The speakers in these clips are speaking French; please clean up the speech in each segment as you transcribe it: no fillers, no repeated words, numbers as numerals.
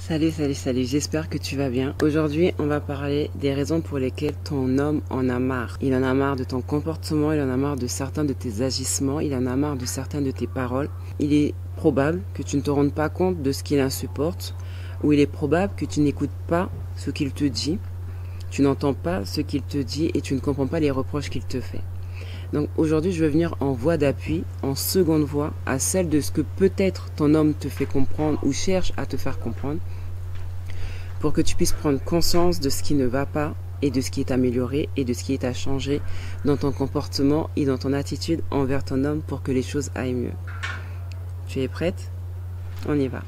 Salut, j'espère que tu vas bien. Aujourd'hui, on va parler des raisons pour lesquelles ton homme en a marre. Il en a marre de ton comportement, il en a marre de certains de tes agissements, il en a marre de certaines de tes paroles. Il est probable que tu ne te rendes pas compte de ce qu'il insupporte, ou il est probable que tu n'écoutes pas ce qu'il te dit, tu n'entends pas ce qu'il te dit et tu ne comprends pas les reproches qu'il te fait. Donc aujourd'hui, je vais venir en voie d'appui, en seconde voie, à celle de ce que peut-être ton homme te fait comprendre ou cherche à te faire comprendre, pour que tu puisses prendre conscience de ce qui ne va pas et de ce qui est amélioré et de ce qui est à changer dans ton comportement et dans ton attitude envers ton homme pour que les choses aillent mieux. Tu es prête? On y va.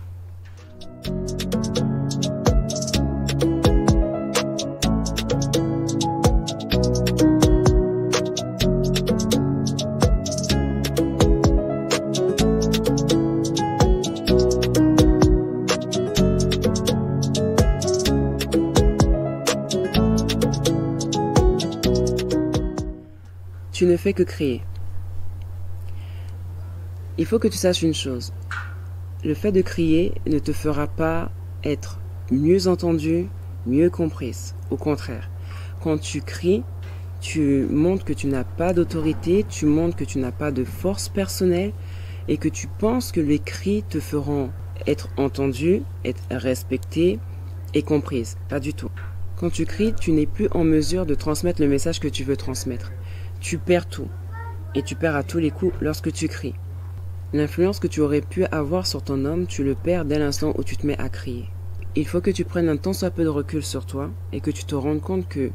Tu ne fais que crier. Il faut que tu saches une chose. Le fait de crier ne te fera pas être mieux entendue, mieux comprise. Au contraire, quand tu cries, tu montres que tu n'as pas d'autorité, tu montres que tu n'as pas de force personnelle et que tu penses que les cris te feront être entendue, être respectée et comprise. Pas du tout. Quand tu cries, tu n'es plus en mesure de transmettre le message que tu veux transmettre. Tu perds tout. Et tu perds à tous les coups lorsque tu cries. L'influence que tu aurais pu avoir sur ton homme, tu le perds dès l'instant où tu te mets à crier. Il faut que tu prennes un tant soit peu de recul sur toi et que tu te rendes compte que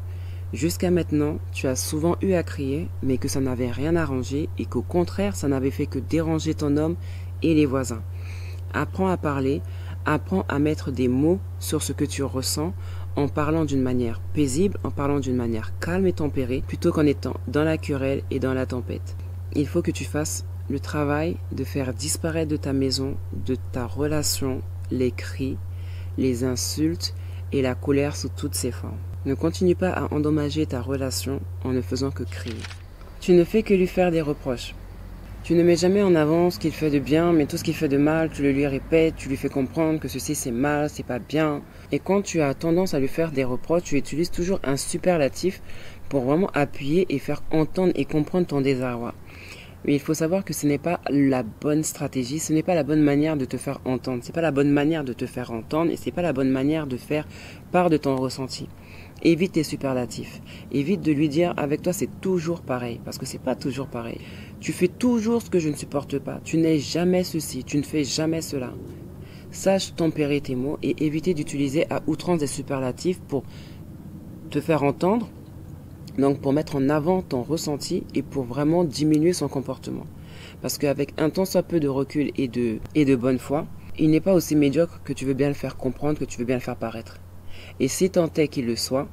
jusqu'à maintenant, tu as souvent eu à crier, mais que ça n'avait rien arrangé et qu'au contraire, ça n'avait fait que déranger ton homme et les voisins. Apprends à parler, apprends à mettre des mots sur ce que tu ressens en parlant d'une manière paisible, en parlant d'une manière calme et tempérée, plutôt qu'en étant dans la querelle et dans la tempête. Il faut que tu fasses le travail de faire disparaître de ta maison, de ta relation, les cris, les insultes et la colère sous toutes ses formes. Ne continue pas à endommager ta relation en ne faisant que crier. Tu ne fais que lui faire des reproches. Tu ne mets jamais en avant ce qu'il fait de bien, mais tout ce qu'il fait de mal, tu le lui répètes, tu lui fais comprendre que ceci c'est mal, c'est pas bien. Et quand tu as tendance à lui faire des reproches, tu utilises toujours un superlatif pour vraiment appuyer et faire entendre et comprendre ton désarroi. Mais il faut savoir que ce n'est pas la bonne stratégie, ce n'est pas la bonne manière de te faire entendre, c'est pas la bonne manière de te faire entendre et c'est pas la bonne manière de faire part de ton ressenti. Évite tes superlatifs. Évite de lui dire avec toi c'est toujours pareil, parce que c'est pas toujours pareil. Tu fais toujours ce que je ne supporte pas. Tu n'es jamais ceci, tu ne fais jamais cela. Sache tempérer tes mots et éviter d'utiliser à outrance des superlatifs pour te faire entendre, donc pour mettre en avant ton ressenti et pour vraiment diminuer son comportement. Parce qu'avec un tant soit peu de recul et de bonne foi, il n'est pas aussi médiocre que tu veux bien le faire comprendre, que tu veux bien le faire paraître. Et si tant est qu'il le soit,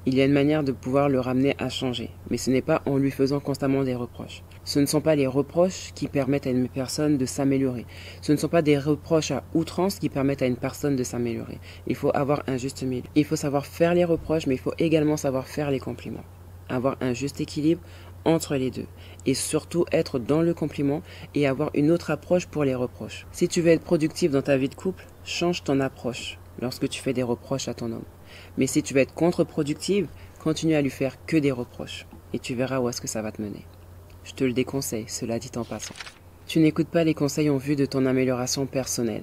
il y a une manière de pouvoir le ramener à changer. Mais ce n'est pas en lui faisant constamment des reproches. Ce ne sont pas les reproches qui permettent à une personne de s'améliorer. Ce ne sont pas des reproches à outrance qui permettent à une personne de s'améliorer. Il faut avoir un juste milieu. Il faut savoir faire les reproches, mais il faut également savoir faire les compliments. Avoir un juste équilibre entre les deux. Et surtout être dans le compliment et avoir une autre approche pour les reproches. Si tu veux être productif dans ta vie de couple, change ton approche lorsque tu fais des reproches à ton homme. Mais si tu veux être contre-productive, continue à lui faire que des reproches. Et tu verras où est-ce que ça va te mener. Je te le déconseille, cela dit en passant. Tu n'écoutes pas les conseils en vue de ton amélioration personnelle.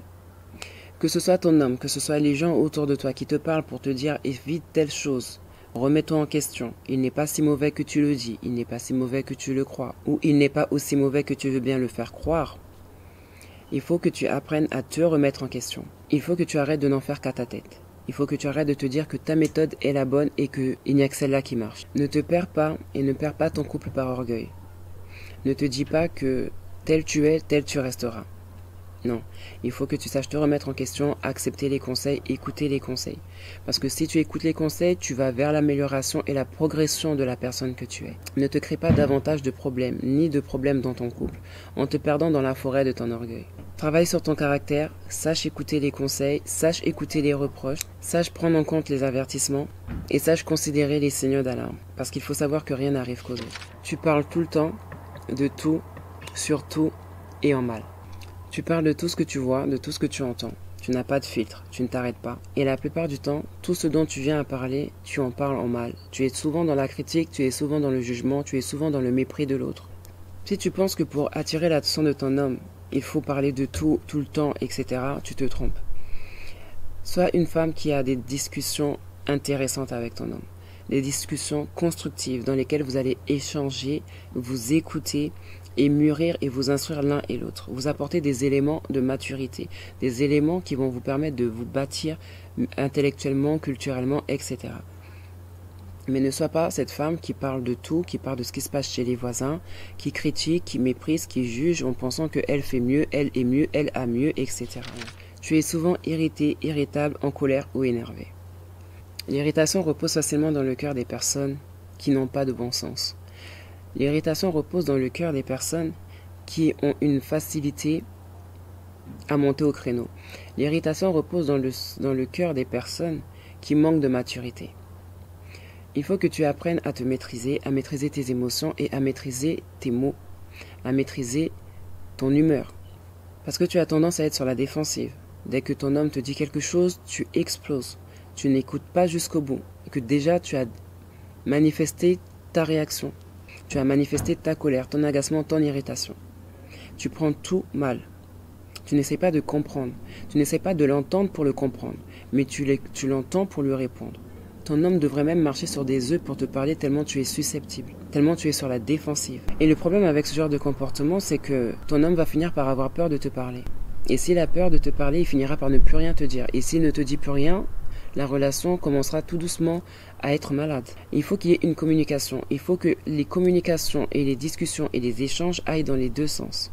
Que ce soit ton homme, que ce soit les gens autour de toi qui te parlent pour te dire évite telle chose, remets-toi en question. Il n'est pas si mauvais que tu le dis, il n'est pas si mauvais que tu le crois, ou il n'est pas aussi mauvais que tu veux bien le faire croire. Il faut que tu apprennes à te remettre en question. Il faut que tu arrêtes de n'en faire qu'à ta tête. Il faut que tu arrêtes de te dire que ta méthode est la bonne et qu'il n'y a que celle-là qui marche. Ne te perds pas et ne perds pas ton couple par orgueil. Ne te dis pas que tel tu es, tel tu resteras. Non, il faut que tu saches te remettre en question, accepter les conseils, écouter les conseils. Parce que si tu écoutes les conseils, tu vas vers l'amélioration et la progression de la personne que tu es. Ne te crée pas davantage de problèmes, ni de problèmes dans ton couple, en te perdant dans la forêt de ton orgueil. Travaille sur ton caractère, sache écouter les conseils, sache écouter les reproches, sache prendre en compte les avertissements et sache considérer les signaux d'alarme. Parce qu'il faut savoir que rien n'arrive qu'aux autres. Tu parles tout le temps, de tout, sur tout et en mal. Tu parles de tout ce que tu vois, de tout ce que tu entends. Tu n'as pas de filtre, tu ne t'arrêtes pas. Et la plupart du temps, tout ce dont tu viens à parler, tu en parles en mal. Tu es souvent dans la critique, tu es souvent dans le jugement, tu es souvent dans le mépris de l'autre. Si tu penses que pour attirer l'attention de ton homme, il faut parler de tout, tout le temps, etc., tu te trompes. Sois une femme qui a des discussions intéressantes avec ton homme. Des discussions constructives dans lesquelles vous allez échanger, vous écouter et mûrir et vous instruire l'un et l'autre. Vous apporter des éléments de maturité, des éléments qui vont vous permettre de vous bâtir intellectuellement, culturellement, etc. Mais ne sois pas cette femme qui parle de tout, qui parle de ce qui se passe chez les voisins, qui critique, qui méprise, qui juge en pensant qu'elle fait mieux, elle est mieux, elle a mieux, etc. Tu es souvent irrité, irritable, en colère ou énervé. L'irritation repose facilement dans le cœur des personnes qui n'ont pas de bon sens. L'irritation repose dans le cœur des personnes qui ont une facilité à monter au créneau. L'irritation repose dans le cœur des personnes qui manquent de maturité. Il faut que tu apprennes à te maîtriser, à maîtriser tes émotions et à maîtriser tes mots, à maîtriser ton humeur. Parce que tu as tendance à être sur la défensive. Dès que ton homme te dit quelque chose, tu exploses. Tu n'écoutes pas jusqu'au bout. Et que déjà tu as manifesté ta réaction. Tu as manifesté ta colère, ton agacement, ton irritation. Tu prends tout mal. Tu n'essaies pas de comprendre. Tu n'essaies pas de l'entendre pour le comprendre. Mais tu l'entends pour lui répondre. Ton homme devrait même marcher sur des œufs pour te parler tellement tu es susceptible, tellement tu es sur la défensive. Et le problème avec ce genre de comportement, c'est que ton homme va finir par avoir peur de te parler. Et s'il a peur de te parler, il finira par ne plus rien te dire. Et s'il ne te dit plus rien, la relation commencera tout doucement à être malade. Il faut qu'il y ait une communication. Il faut que les communications et les discussions et les échanges aillent dans les deux sens.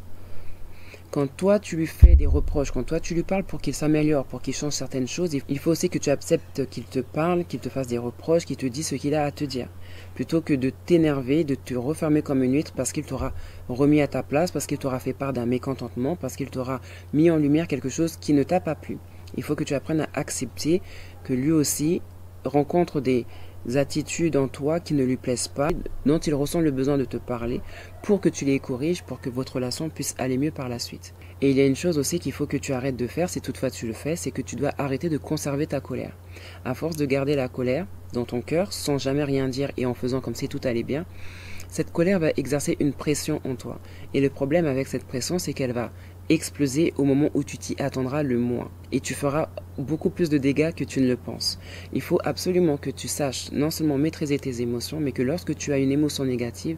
Quand toi tu lui fais des reproches, quand toi tu lui parles pour qu'il s'améliore, pour qu'il change certaines choses, il faut aussi que tu acceptes qu'il te parle, qu'il te fasse des reproches, qu'il te dise ce qu'il a à te dire. Plutôt que de t'énerver, de te refermer comme une huître parce qu'il t'aura remis à ta place, parce qu'il t'aura fait part d'un mécontentement, parce qu'il t'aura mis en lumière quelque chose qui ne t'a pas plu. Il faut que tu apprennes à accepter que lui aussi rencontre des attitudes en toi qui ne lui plaisent pas, dont il ressent le besoin de te parler pour que tu les corriges, pour que votre relation puisse aller mieux par la suite. Et il y a une chose aussi qu'il faut que tu arrêtes de faire, si toutefois tu le fais, c'est que tu dois arrêter de conserver ta colère. À force de garder la colère dans ton cœur, sans jamais rien dire et en faisant comme si tout allait bien, cette colère va exercer une pression en toi. Et le problème avec cette pression, c'est qu'elle va exploser au moment où tu t'y attendras le moins. Et tu feras beaucoup plus de dégâts que tu ne le penses. Il faut absolument que tu saches non seulement maîtriser tes émotions, mais que lorsque tu as une émotion négative,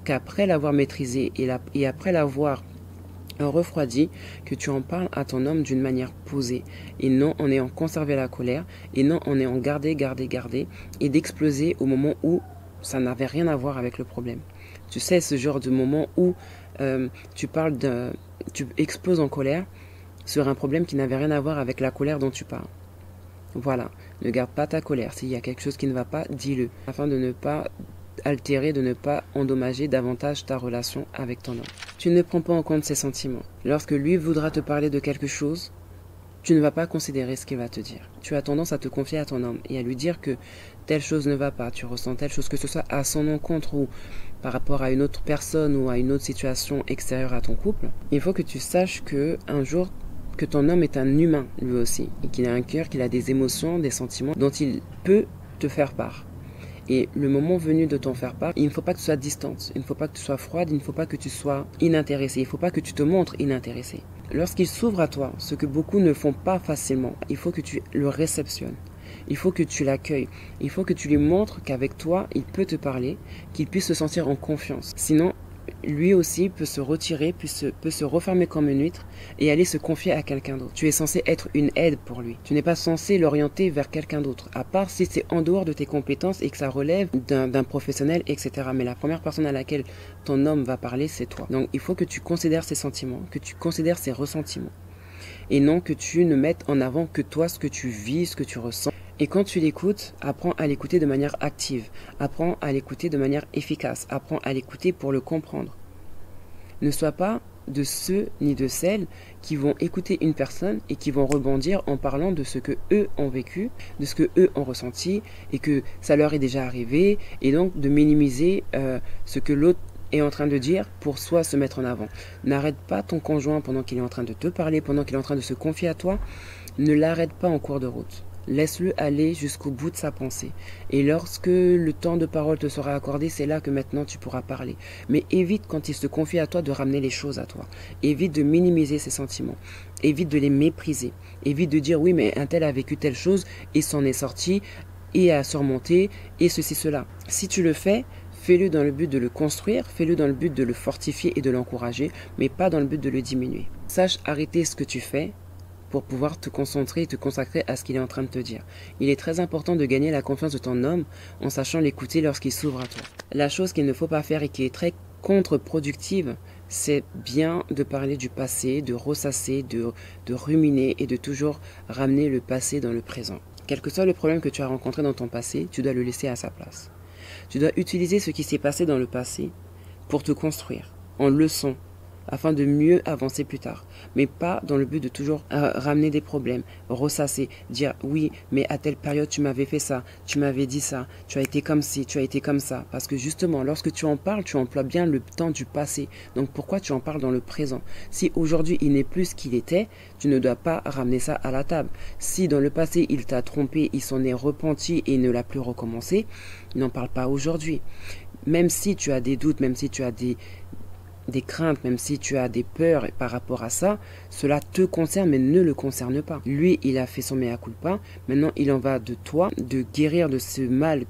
qu'après l'avoir maîtrisée et après l'avoir refroidi, que tu en parles à ton homme d'une manière posée, et non en ayant conservé la colère, et non en ayant gardé, et d'exploser au moment où ça n'avait rien à voir avec le problème. Tu sais, ce genre de moment où tu exploses en colère sur un problème qui n'avait rien à voir avec la colère dont tu parles. Voilà, ne garde pas ta colère. S'il y a quelque chose qui ne va pas, dis-le, afin de ne pas altérer, de ne pas endommager davantage ta relation avec ton homme. Tu ne prends pas en compte ses sentiments. Lorsque lui voudra te parler de quelque chose, tu ne vas pas considérer ce qu'il va te dire. Tu as tendance à te confier à ton homme et à lui dire que telle chose ne va pas, tu ressens telle chose, que ce soit à son encontre ou par rapport à une autre personne ou à une autre situation extérieure à ton couple. Il faut que tu saches que un jour, que ton homme est un humain lui aussi, et qu'il a un cœur, qu'il a des émotions, des sentiments dont il peut te faire part. Et le moment venu de t'en faire part, il ne faut pas que tu sois distante, il ne faut pas que tu sois froide, il ne faut pas que tu sois inintéressée, il ne faut pas que tu te montres inintéressée. Lorsqu'il s'ouvre à toi, ce que beaucoup ne font pas facilement, il faut que tu le réceptionnes. Il faut que tu l'accueilles. Il faut que tu lui montres qu'avec toi, il peut te parler, qu'il puisse se sentir en confiance. Sinon, lui aussi peut se retirer, peut se refermer comme une huître et aller se confier à quelqu'un d'autre. Tu es censé être une aide pour lui. Tu n'es pas censé l'orienter vers quelqu'un d'autre, à part si c'est en dehors de tes compétences et que ça relève d'un professionnel, etc. Mais la première personne à laquelle ton homme va parler, c'est toi. Donc il faut que tu considères ses sentiments, que tu considères ses ressentiments. Et non que tu ne mettes en avant que toi, ce que tu vis, ce que tu ressens. Et quand tu l'écoutes, apprends à l'écouter de manière active, apprends à l'écouter de manière efficace, apprends à l'écouter pour le comprendre. Ne sois pas de ceux ni de celles qui vont écouter une personne et qui vont rebondir en parlant de ce que eux ont vécu, de ce que eux ont ressenti et que ça leur est déjà arrivé, et donc de minimiser ce que l'autre est en train de dire pour soi se mettre en avant. N'arrête pas ton conjoint pendant qu'il est en train de te parler, pendant qu'il est en train de se confier à toi. Ne l'arrête pas en cours de route. Laisse-le aller jusqu'au bout de sa pensée. Et lorsque le temps de parole te sera accordé, c'est là que maintenant tu pourras parler. Mais évite quand il se confie à toi de ramener les choses à toi. Évite de minimiser ses sentiments. Évite de les mépriser. Évite de dire oui mais un tel a vécu telle chose et s'en est sorti et a surmonté et ceci cela. Si tu le fais, fais-le dans le but de le construire, fais-le dans le but de le fortifier et de l'encourager, mais pas dans le but de le diminuer. Sache arrêter ce que tu fais pour pouvoir te concentrer et te consacrer à ce qu'il est en train de te dire. Il est très important de gagner la confiance de ton homme en sachant l'écouter lorsqu'il s'ouvre à toi. La chose qu'il ne faut pas faire et qui est très contre-productive, c'est bien de parler du passé, de ressasser, de ruminer et de toujours ramener le passé dans le présent. Quel que soit le problème que tu as rencontré dans ton passé, tu dois le laisser à sa place. Tu dois utiliser ce qui s'est passé dans le passé pour te construire en leçon, afin de mieux avancer plus tard. Mais pas dans le but de toujours ramener des problèmes, ressasser, dire oui, mais à telle période tu m'avais fait ça, tu m'avais dit ça, tu as été comme ci, tu as été comme ça. Parce que justement, lorsque tu en parles, tu emploies bien le temps du passé. Donc pourquoi tu en parles dans le présent? Si aujourd'hui il n'est plus ce qu'il était, tu ne dois pas ramener ça à la table. Si dans le passé il t'a trompé, il s'en est repenti et ne l'a plus recommencé, n'en parle pas aujourd'hui. Même si tu as des doutes, même si tu as des craintes, même si tu as des peurs par rapport à ça, cela te concerne mais ne le concerne pas. Lui, il a fait son mea culpa, maintenant il en va de toi, de guérir de ce mal,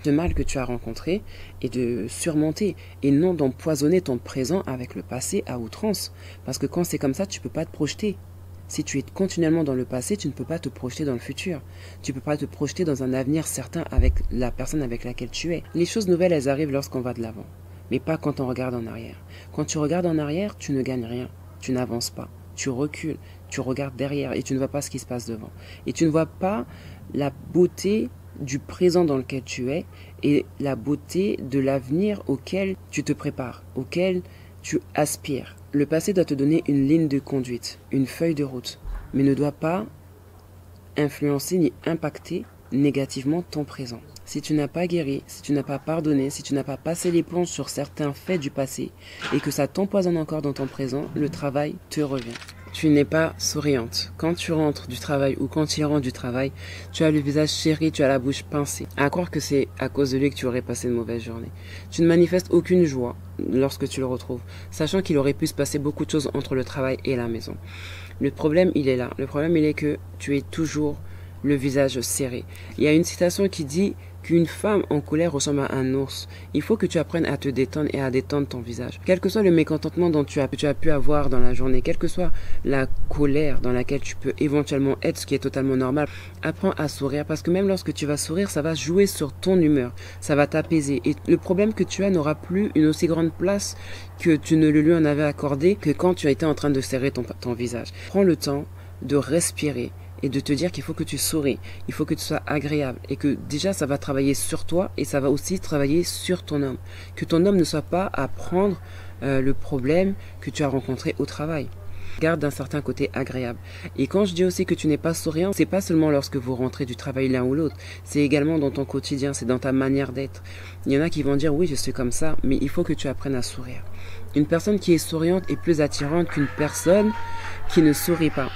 mal que tu as rencontré et de surmonter et non d'empoisonner ton présent avec le passé à outrance. Parce que quand c'est comme ça, tu ne peux pas te projeter. Si tu es continuellement dans le passé, tu ne peux pas te projeter dans le futur. Tu ne peux pas te projeter dans un avenir certain avec la personne avec laquelle tu es. Les choses nouvelles, elles arrivent lorsqu'on va de l'avant. Mais pas quand on regarde en arrière. Quand tu regardes en arrière, tu ne gagnes rien. Tu n'avances pas. Tu recules. Tu regardes derrière et tu ne vois pas ce qui se passe devant. Et tu ne vois pas la beauté du présent dans lequel tu es et la beauté de l'avenir auquel tu te prépares, auquel tu aspires. Le passé doit te donner une ligne de conduite, une feuille de route, mais ne doit pas influencer ni impacter négativement ton présent. Si tu n'as pas guéri, si tu n'as pas pardonné, si tu n'as pas passé l'éponge sur certains faits du passé et que ça t'empoisonne encore dans ton présent, le travail te revient. Tu n'es pas souriante. Quand tu rentres du travail ou quand tu rentres du travail, tu as le visage chéri, tu as la bouche pincée. À croire que c'est à cause de lui que tu aurais passé une mauvaise journée. Tu ne manifestes aucune joie lorsque tu le retrouves, sachant qu'il aurait pu se passer beaucoup de choses entre le travail et la maison. Le problème, il est là. Le problème, il est que tu es toujours le visage serré. Il y a une citation qui dit qu'une femme en colère ressemble à un ours. Il faut que tu apprennes à te détendre et à détendre ton visage. Quel que soit le mécontentement dont tu as pu avoir dans la journée, quelle que soit la colère dans laquelle tu peux éventuellement être, ce qui est totalement normal, apprends à sourire parce que même lorsque tu vas sourire, ça va jouer sur ton humeur, ça va t'apaiser. Et le problème que tu as n'aura plus une aussi grande place que tu ne le lui en avais accordé que quand tu as été en train de serrer ton visage. Prends le temps de respirer et de te dire qu'il faut que tu souris, il faut que tu sois agréable et que déjà ça va travailler sur toi et ça va aussi travailler sur ton homme. Que ton homme ne soit pas à prendre le problème que tu as rencontré au travail. Garde d'un certain côté agréable. Et quand je dis aussi que tu n'es pas souriant, c'est pas seulement lorsque vous rentrez du travail l'un ou l'autre, c'est également dans ton quotidien, c'est dans ta manière d'être. Il y en a qui vont dire oui je suis comme ça, mais il faut que tu apprennes à sourire. Une personne qui est souriante est plus attirante qu'une personne qui ne sourit pas.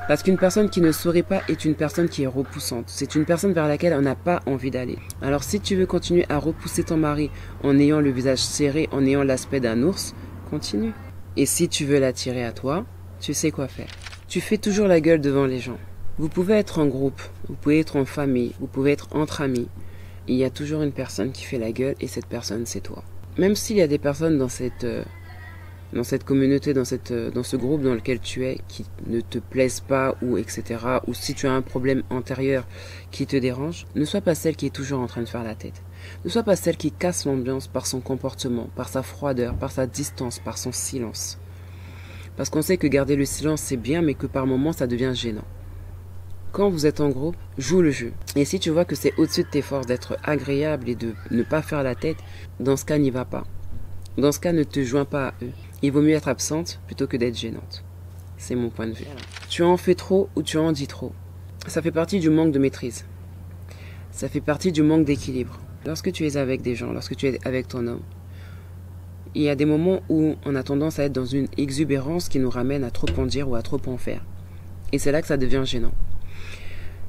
Parce qu'une personne qui ne sourit pas est une personne qui est repoussante. C'est une personne vers laquelle on n'a pas envie d'aller. Alors si tu veux continuer à repousser ton mari en ayant le visage serré, en ayant l'aspect d'un ours, continue. Et si tu veux l'attirer à toi, tu sais quoi faire. Tu fais toujours la gueule devant les gens. Vous pouvez être en groupe, vous pouvez être en famille, vous pouvez être entre amis. Il y a toujours une personne qui fait la gueule et cette personne c'est toi. Même s'il y a des personnes dans cette communauté, dans ce groupe dans lequel tu es, qui ne te plaisent pas, ou etc., ou si tu as un problème antérieur qui te dérange, ne sois pas celle qui est toujours en train de faire la tête. Ne sois pas celle qui casse l'ambiance par son comportement, par sa froideur, par sa distance, par son silence. Parce qu'on sait que garder le silence c'est bien, mais que par moments ça devient gênant. Quand vous êtes en groupe, joue le jeu. Et si tu vois que c'est au-dessus de tes forces d'être agréable et de ne pas faire la tête, dans ce cas n'y va pas. Dans ce cas ne te joins pas à eux. Il vaut mieux être absente plutôt que d'être gênante. C'est mon point de vue. Tu en fais trop ou tu en dis trop. Ça fait partie du manque de maîtrise. Ça fait partie du manque d'équilibre. Lorsque tu es avec des gens, lorsque tu es avec ton homme, il y a des moments où on a tendance à être dans une exubérance qui nous ramène à trop en dire ou à trop en faire. Et c'est là que ça devient gênant.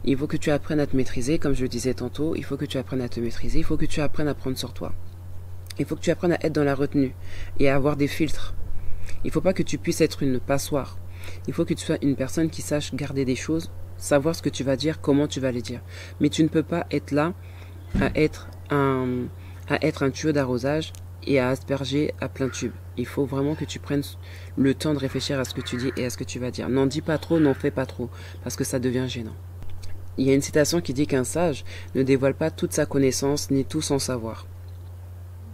Il faut que tu apprennes à te maîtriser, comme je le disais tantôt, il faut que tu apprennes à te maîtriser, il faut que tu apprennes à prendre sur toi. Il faut que tu apprennes à être dans la retenue et à avoir des filtres. Il ne faut pas que tu puisses être une passoire. Il faut que tu sois une personne qui sache garder des choses, savoir ce que tu vas dire, comment tu vas les dire. Mais tu ne peux pas être là à être un tuyau d'arrosage et à asperger à plein tube. Il faut vraiment que tu prennes le temps de réfléchir à ce que tu dis et à ce que tu vas dire. N'en dis pas trop, n'en fais pas trop, parce que ça devient gênant. Il y a une citation qui dit qu'un sage ne dévoile pas toute sa connaissance ni tout son savoir.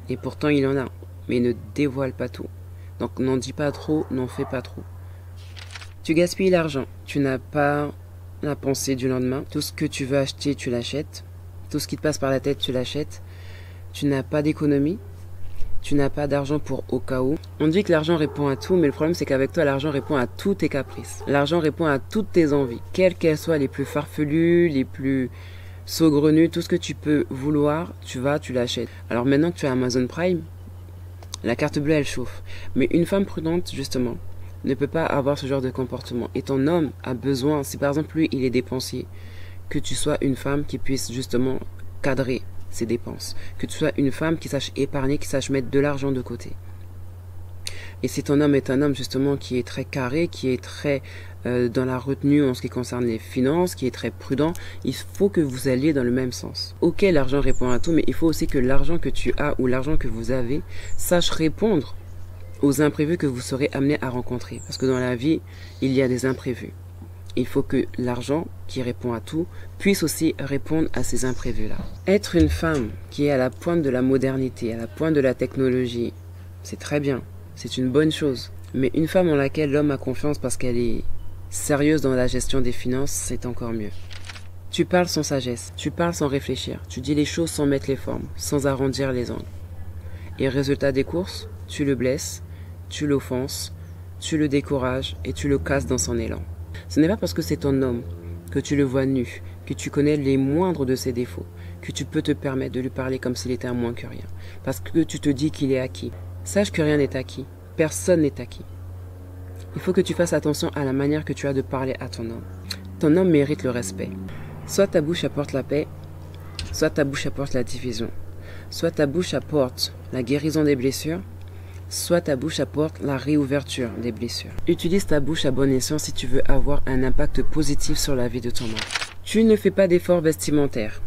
Et pourtant il en a, mais il ne dévoile pas tout. Donc n'en dis pas trop, n'en fais pas trop. Tu gaspilles l'argent, tu n'as pas la pensée du lendemain. Tout ce que tu veux acheter, tu l'achètes. Tout ce qui te passe par la tête, tu l'achètes. Tu n'as pas d'économie. Tu n'as pas d'argent pour au cas où. On dit que l'argent répond à tout, mais le problème c'est qu'avec toi, l'argent répond à tous tes caprices. L'argent répond à toutes tes envies, quelles qu'elles soient, les plus farfelues, les plus saugrenues, tout ce que tu peux vouloir, tu l'achètes. Alors maintenant que tu as Amazon Prime, la carte bleue elle chauffe. Mais une femme prudente, justement, ne peut pas avoir ce genre de comportement. Et ton homme a besoin, si par exemple lui il est dépensier, que tu sois une femme qui puisse justement cadrer ses dépenses, que tu sois une femme qui sache épargner, qui sache mettre de l'argent de côté. Et si ton homme est un homme justement qui est très carré, qui est très dans la retenue en ce qui concerne les finances, qui est très prudent, il faut que vous alliez dans le même sens. Ok, l'argent répond à tout, mais il faut aussi que l'argent que tu as ou l'argent que vous avez sache répondre aux imprévus que vous serez amené à rencontrer. Parce que dans la vie, il y a des imprévus. Il faut que l'argent, qui répond à tout, puisse aussi répondre à ces imprévus-là. Être une femme qui est à la pointe de la modernité, à la pointe de la technologie, c'est très bien, c'est une bonne chose. Mais une femme en laquelle l'homme a confiance parce qu'elle est sérieuse dans la gestion des finances, c'est encore mieux. Tu parles sans sagesse, tu parles sans réfléchir, tu dis les choses sans mettre les formes, sans arrondir les angles. Et résultat des courses, tu le blesses, tu l'offenses, tu le décourages et tu le casses dans son élan. Ce n'est pas parce que c'est ton homme, que tu le vois nu, que tu connais les moindres de ses défauts, que tu peux te permettre de lui parler comme s'il était un moins que rien. Parce que tu te dis qu'il est acquis. Sache que rien n'est acquis. Personne n'est acquis. Il faut que tu fasses attention à la manière que tu as de parler à ton homme. Ton homme mérite le respect. Soit ta bouche apporte la paix, soit ta bouche apporte la division. Soit ta bouche apporte la guérison des blessures, soit ta bouche apporte la réouverture des blessures. Utilise ta bouche à bon escient si tu veux avoir un impact positif sur la vie de ton homme. Tu ne fais pas d'efforts vestimentaires.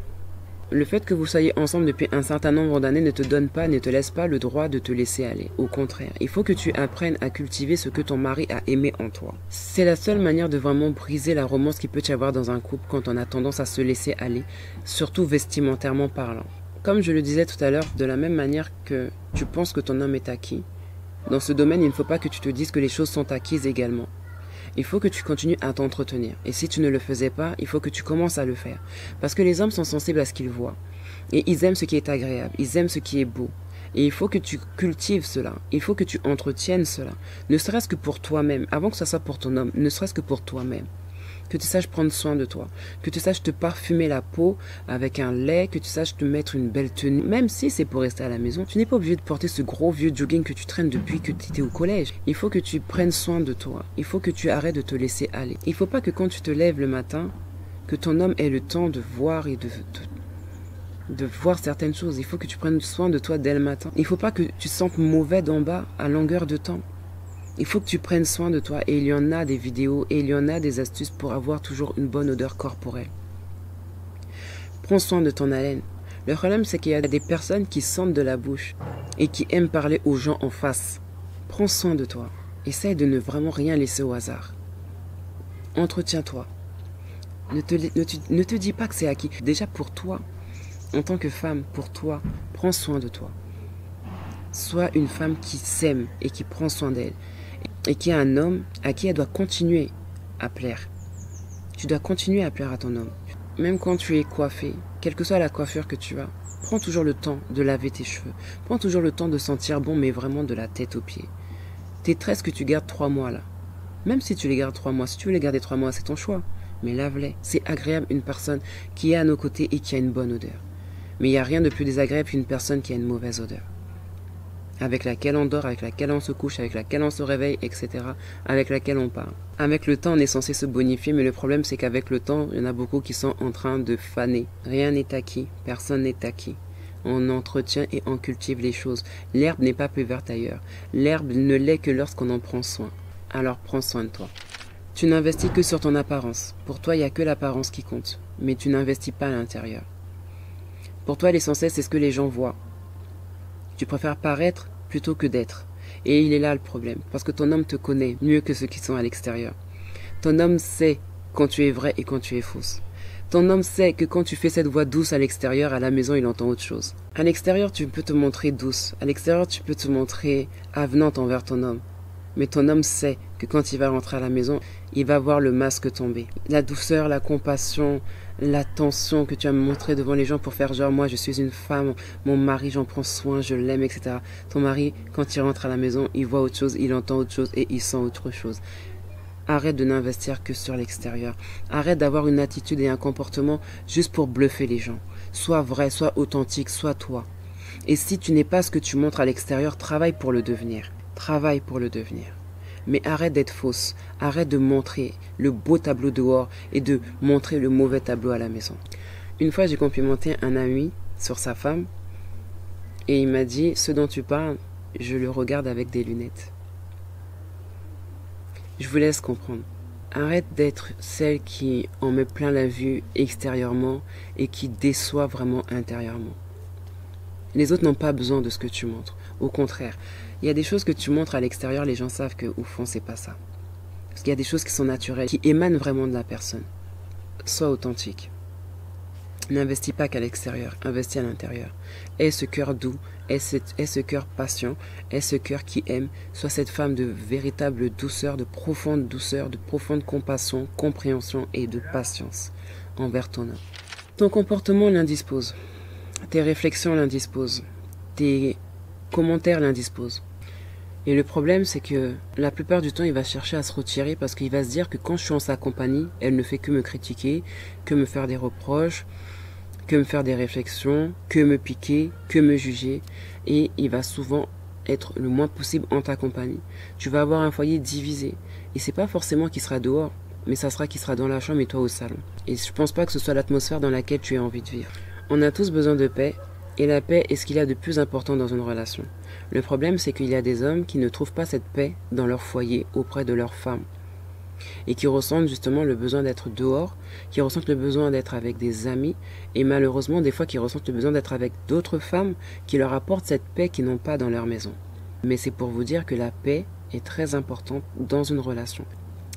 Le fait que vous soyez ensemble depuis un certain nombre d'années ne te laisse pas le droit de te laisser aller. Au contraire, il faut que tu apprennes à cultiver ce que ton mari a aimé en toi. C'est la seule manière de vraiment briser la romance qu'il peut y avoir dans un couple quand on a tendance à se laisser aller, surtout vestimentairement parlant. Comme je le disais tout à l'heure, de la même manière que tu penses que ton homme est acquis, dans ce domaine, il ne faut pas que tu te dises que les choses sont acquises également. Il faut que tu continues à t'entretenir. Et si tu ne le faisais pas, il faut que tu commences à le faire. Parce que les hommes sont sensibles à ce qu'ils voient. Et ils aiment ce qui est agréable. Ils aiment ce qui est beau. Et il faut que tu cultives cela. Il faut que tu entretiennes cela. Ne serait-ce que pour toi-même. Avant que ça soit pour ton homme, ne serait-ce que pour toi-même. Que tu saches prendre soin de toi, que tu saches te parfumer la peau avec un lait, que tu saches te mettre une belle tenue, même si c'est pour rester à la maison. Tu n'es pas obligé de porter ce gros vieux jogging que tu traînes depuis que tu étais au collège. Il faut que tu prennes soin de toi, il faut que tu arrêtes de te laisser aller. Il ne faut pas que quand tu te lèves le matin, que ton homme ait le temps de voir et de voir certaines choses. Il faut que tu prennes soin de toi dès le matin. Il ne faut pas que tu sentes mauvais d'en bas à longueur de temps. Il faut que tu prennes soin de toi et il y en a des vidéos et il y en a des astuces pour avoir toujours une bonne odeur corporelle. Prends soin de ton haleine. Le problème, c'est qu'il y a des personnes qui sentent de la bouche et qui aiment parler aux gens en face. Prends soin de toi. Essaye de ne vraiment rien laisser au hasard. Entretiens-toi. Ne te dis pas que c'est acquis. Déjà pour toi, en tant que femme, pour toi, prends soin de toi. Sois une femme qui s'aime et qui prend soin d'elle. Et qui est un homme à qui elle doit continuer à plaire. Tu dois continuer à plaire à ton homme. Même quand tu es coiffé, quelle que soit la coiffure que tu as, prends toujours le temps de laver tes cheveux. Prends toujours le temps de sentir bon, mais vraiment de la tête aux pieds. Tes tresses que tu gardes 3 mois là, même si tu les gardes 3 mois, si tu veux les garder 3 mois, c'est ton choix. Mais lave-les. C'est agréable une personne qui est à nos côtés et qui a une bonne odeur. Mais il n'y a rien de plus désagréable qu'une personne qui a une mauvaise odeur. avec laquelle on dort, avec laquelle on se couche, avec laquelle on se réveille, etc., avec laquelle on parle. Avec le temps, on est censé se bonifier, mais le problème, c'est qu'avec le temps, il y en a beaucoup qui sont en train de faner. Rien n'est acquis, personne n'est acquis. On entretient et on cultive les choses. L'herbe n'est pas plus verte ailleurs. L'herbe ne l'est que lorsqu'on en prend soin. Alors prends soin de toi. Tu n'investis que sur ton apparence. Pour toi, il n'y a que l'apparence qui compte, mais tu n'investis pas à l'intérieur. Pour toi, l'essentiel, c'est ce que les gens voient. Tu préfères paraître plutôt que d'être. Et il est là le problème, parce que ton homme te connaît mieux que ceux qui sont à l'extérieur. Ton homme sait quand tu es vrai et quand tu es fausse. Ton homme sait que quand tu fais cette voix douce à l'extérieur, à la maison, il entend autre chose. À l'extérieur, tu peux te montrer douce. À l'extérieur, tu peux te montrer avenante envers ton homme. Mais ton homme sait que quand il va rentrer à la maison, il va voir le masque tomber. La douceur, la compassion, l'attention que tu as montré devant les gens pour faire genre, moi je suis une femme, mon mari j'en prends soin, je l'aime, etc. Ton mari, quand il rentre à la maison, il voit autre chose, il entend autre chose et il sent autre chose. Arrête de n'investir que sur l'extérieur. Arrête d'avoir une attitude et un comportement juste pour bluffer les gens. Sois vrai, sois authentique, sois toi. Et si tu n'es pas ce que tu montres à l'extérieur, travaille pour le devenir. Travaille pour le devenir. Mais arrête d'être fausse. Arrête de montrer le beau tableau dehors et de montrer le mauvais tableau à la maison. Une fois, j'ai complimenté un ami sur sa femme et il m'a dit, ce dont tu parles, je le regarde avec des lunettes. Je vous laisse comprendre. Arrête d'être celle qui en met plein la vue extérieurement et qui déçoit vraiment intérieurement. Les autres n'ont pas besoin de ce que tu montres. Au contraire, il y a des choses que tu montres à l'extérieur, les gens savent que au fond, c'est pas ça. Parce qu'il y a des choses qui sont naturelles, qui émanent vraiment de la personne. Sois authentique. N'investis pas qu'à l'extérieur, investis à l'intérieur. Aie ce cœur doux, aie ce cœur patient, aie ce cœur qui aime. Sois cette femme de véritable douceur, de profonde compassion, compréhension et de patience envers ton homme. Ton comportement l'indispose. Tes réflexions l'indisposent. Tes commentaires l'indisposent. Et le problème, c'est que la plupart du temps, il va chercher à se retirer parce qu'il va se dire que quand je suis en sa compagnie, elle ne fait que me critiquer, que me faire des reproches, que me faire des réflexions, que me piquer, que me juger. Et il va souvent être le moins possible en ta compagnie. Tu vas avoir un foyer divisé. Et c'est pas forcément qu'il sera dehors, mais ça sera qu'il sera dans la chambre et toi au salon. Et je pense pas que ce soit l'atmosphère dans laquelle tu as envie de vivre. On a tous besoin de paix. Et la paix est ce qu'il y a de plus important dans une relation. Le problème, c'est qu'il y a des hommes qui ne trouvent pas cette paix dans leur foyer, auprès de leur femme. Et qui ressentent justement le besoin d'être dehors, qui ressentent le besoin d'être avec des amis, et malheureusement, des fois, qui ressentent le besoin d'être avec d'autres femmes qui leur apportent cette paix qu'ils n'ont pas dans leur maison. Mais c'est pour vous dire que la paix est très importante dans une relation.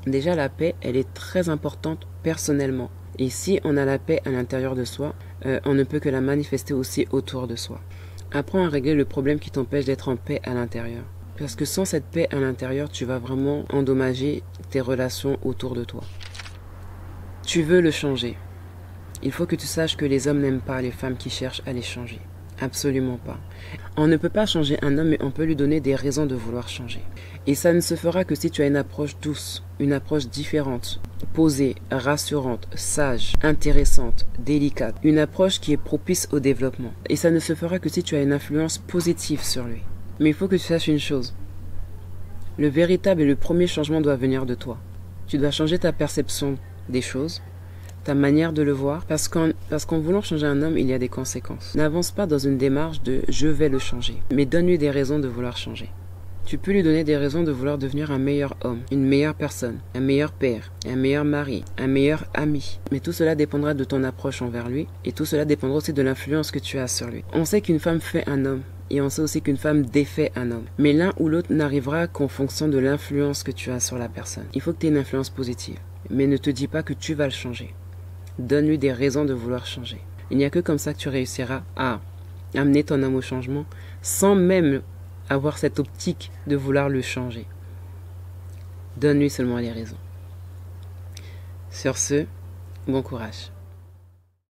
Déjà, la paix, elle est très importante personnellement. Et si on a la paix à l'intérieur de soi, on ne peut que la manifester aussi autour de soi. Apprends à régler le problème qui t'empêche d'être en paix à l'intérieur. Parce que sans cette paix à l'intérieur, tu vas vraiment endommager tes relations autour de toi. Tu veux le changer. Il faut que tu saches que les hommes n'aiment pas les femmes qui cherchent à les changer. Absolument pas. On ne peut pas changer un homme, mais on peut lui donner des raisons de vouloir changer. Et ça ne se fera que si tu as une approche douce, une approche différente, posée, rassurante, sage, intéressante, délicate. Une approche qui est propice au développement. Et ça ne se fera que si tu as une influence positive sur lui. Mais il faut que tu saches une chose. Le véritable et le premier changement doit venir de toi. Tu dois changer ta perception des choses, ta manière de le voir, parce qu'en voulant changer un homme, il y a des conséquences. N'avance pas dans une démarche de « je vais le changer », mais donne-lui des raisons de vouloir changer. Tu peux lui donner des raisons de vouloir devenir un meilleur homme, une meilleure personne, un meilleur père, un meilleur mari, un meilleur ami. Mais tout cela dépendra de ton approche envers lui, et tout cela dépendra aussi de l'influence que tu as sur lui. On sait qu'une femme fait un homme, et on sait aussi qu'une femme défait un homme. Mais l'un ou l'autre n'arrivera qu'en fonction de l'influence que tu as sur la personne. Il faut que tu aies une influence positive, mais ne te dis pas que tu vas le changer. Donne-lui des raisons de vouloir changer. Il n'y a que comme ça que tu réussiras à amener ton homme au changement sans même avoir cette optique de vouloir le changer. Donne-lui seulement les raisons. Sur ce, bon courage.